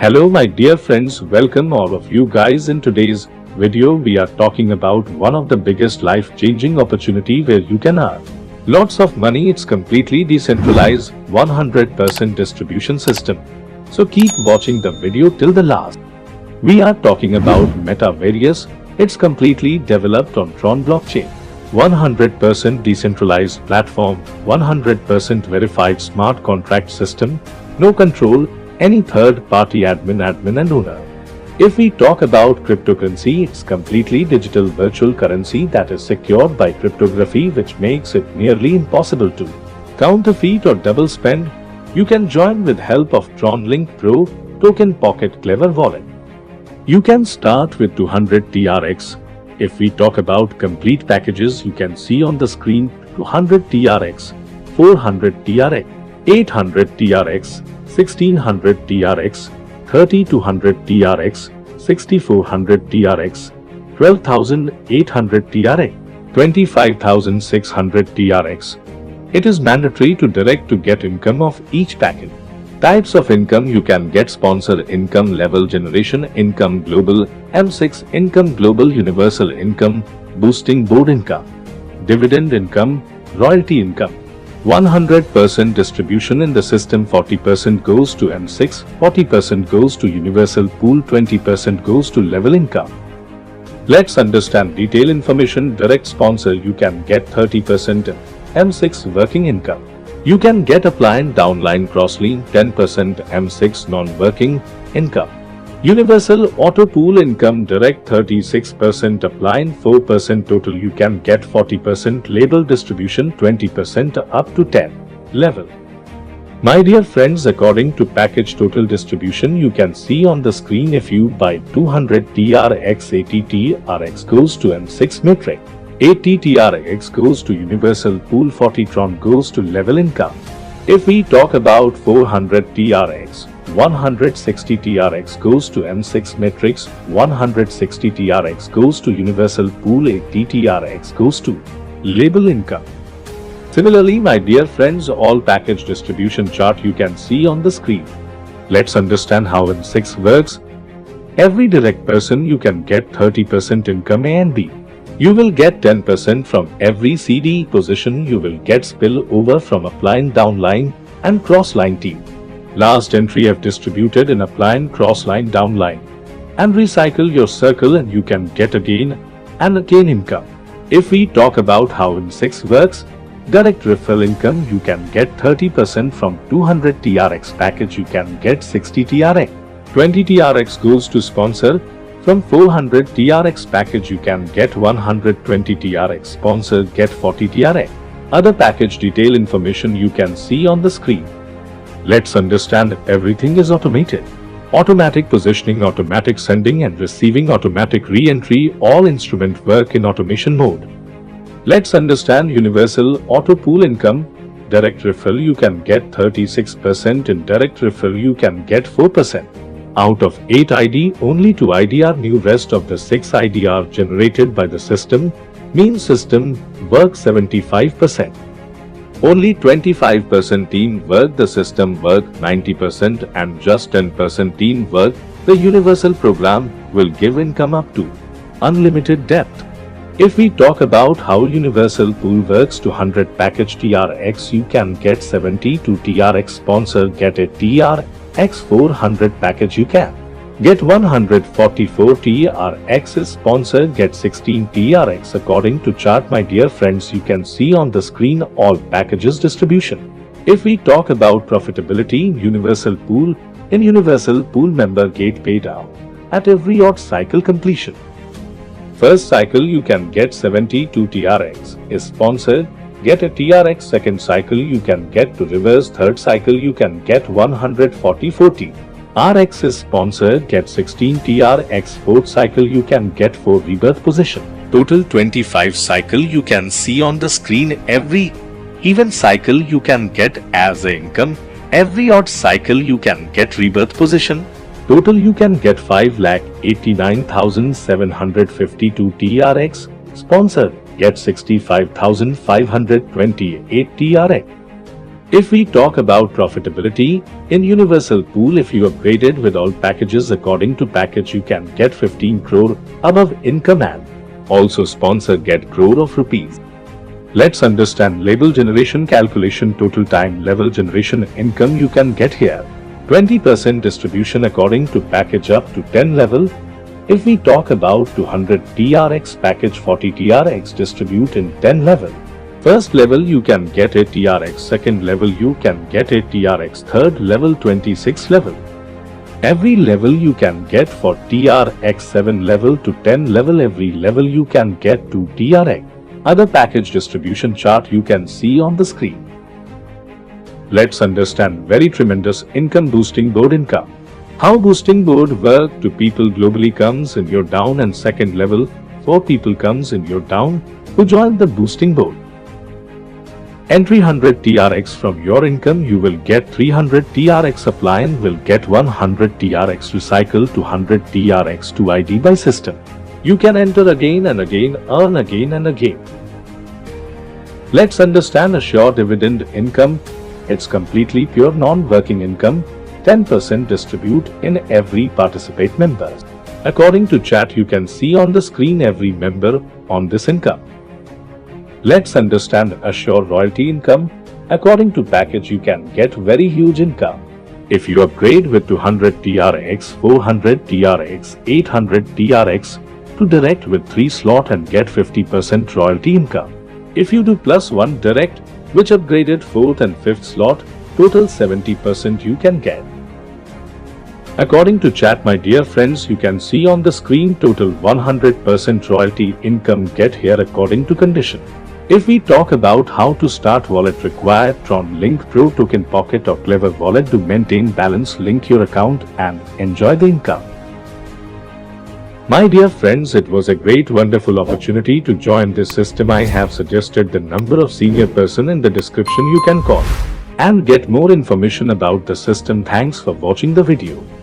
Hello my dear friends, welcome all of you guys. In today's video we are talking about one of the biggest life-changing opportunity where you can earn lots of money. It's completely decentralized 100% distribution system. So keep watching the video till the last. We are talking about MetaVarious. It's completely developed on Tron blockchain. 100% decentralized platform, 100% verified smart contract system, no control, any third-party admin and owner. If we talk about cryptocurrency, it's completely digital virtual currency that is secured by cryptography, which makes it nearly impossible to counterfeit or double spend. You can join with help of Tron Link Pro Token Pocket Clever Wallet. You can start with 200 TRX. If we talk about complete packages, you can see on the screen 200 TRX, 400 TRX, 800 TRX, 1600 TRX, 3200 TRX, 6400 TRX, 12800 TRX, 25600 TRX. It is mandatory to direct to get income of each packet. Types of income you can get: sponsor income, level generation income, global M6 income, global universal income, boosting board income, dividend income, royalty income. 100% distribution in the system. 40% goes to M6, 40% goes to universal pool, 20% goes to level income. Let's understand detailed information. Direct sponsor, you can get 30% M6 working income. You can get upline, downline, crosslink 10% M6 non-working income. Universal auto pool income, direct 36%, upline 4%, total you can get 40%, label distribution 20% up to 10 level. My dear friends, according to package total distribution, you can see on the screen. If you buy 200 TRX, 80 TRX goes to M6 metric, 80 TRX goes to universal pool, 40 Tron goes to level income. If we talk about 400 TRX, 160 TRX goes to M6 metrics, 160 TRX goes to universal pool, 80 TRX goes to label income. Similarly, my dear friends, all package distribution chart you can see on the screen. Let's understand how M6 works. Every direct person you can get 30% income A and B. You will get 10% from every CD position. You will get spill over from upline, downline and crossline team. Last entry have distributed in upline, crossline, downline and recycle your circle and you can get again and again income. If we talk about how M6 works, direct refill income, you can get 30% from 200 TRX package, you can get 60 TRX. 20 TRX goes to sponsor. From 400 TRX package you can get 120 TRX, sponsor get 40 TRX. Other package detail information you can see on the screen. Let's understand everything is automated. Automatic positioning, automatic sending and receiving, automatic re-entry, all instrument work in automation mode. Let's understand universal auto pool income. Direct refill you can get 36%, in direct refill you can get 4%. Out of 8 ID, only 2 ID are new, rest of the 6 ID are generated by the system, means system work 75%. Only 25% team work, the system work 90% and just 10% team work. The universal program will give income up to unlimited depth. If we talk about how universal pool works, 200 package TRX you can get 72 TRX, sponsor get a TRX, 400 package you can get 144 TRX, sponsor get 16 TRX. According to chart, my dear friends, you can see on the screen all packages distribution. If we talk about profitability, universal pool, in universal pool member get paid out at every odd cycle completion. First cycle you can get 72 TRX, is sponsored get a TRX. Second cycle you can get to reverse. Third cycle you can get 144 TRX, is sponsored get 16 TRX. Fourth cycle you can get 4 rebirth position. Total 25 cycle you can see on the screen. Every even cycle you can get as a income. Every odd cycle you can get rebirth position. Total you can get 5,89,752 TRX. Sponsored get 65,528 TRX. If we talk about profitability, in Universal Pool, if you upgraded with all packages according to package, you can get 15 crore above income and also sponsor get crore of rupees. Let's understand level generation calculation. Total time level generation income you can get here. 20% distribution according to package up to 10 level. If we talk about 200 TRX package, 40 TRX distribute in 10 level. First level you can get a TRX, second level you can get a TRX, third level 26 level. Every level you can get for TRX 7 level to 10 level, every level you can get 2 TRX. Other package distribution chart you can see on the screen. Let's understand very tremendous income boosting board income. How boosting board work to people globally comes in your down and second level, 4 people comes in your down who join the boosting board. Entry 100 TRX from your income, you will get 300 TRX apply and will get 100 TRX recycle to 100 TRX to ID by system. You can enter again and again, earn again and again. Let's understand assured dividend income. It's completely pure non-working income. 10% distribute in every participate members. According to chat you can see on the screen every member on this income. Let's understand assured royalty income. According to package you can get very huge income. If you upgrade with 200 TRX, 400 TRX, 800 TRX to direct with 3 slot and get 50% royalty income. If you do +1 direct which upgraded 4th and 5th slot, total 70% you can get. According to chat my dear friends, you can see on the screen total 100% royalty income get here according to condition. If we talk about how to start wallet, require Tron Link Pro Token Pocket or Clever Wallet to maintain balance, link your account and enjoy the income. My dear friends, it was a great wonderful opportunity to join this system. I have suggested the number of senior person in the description, you can call and get more information about the system. Thanks for watching the video.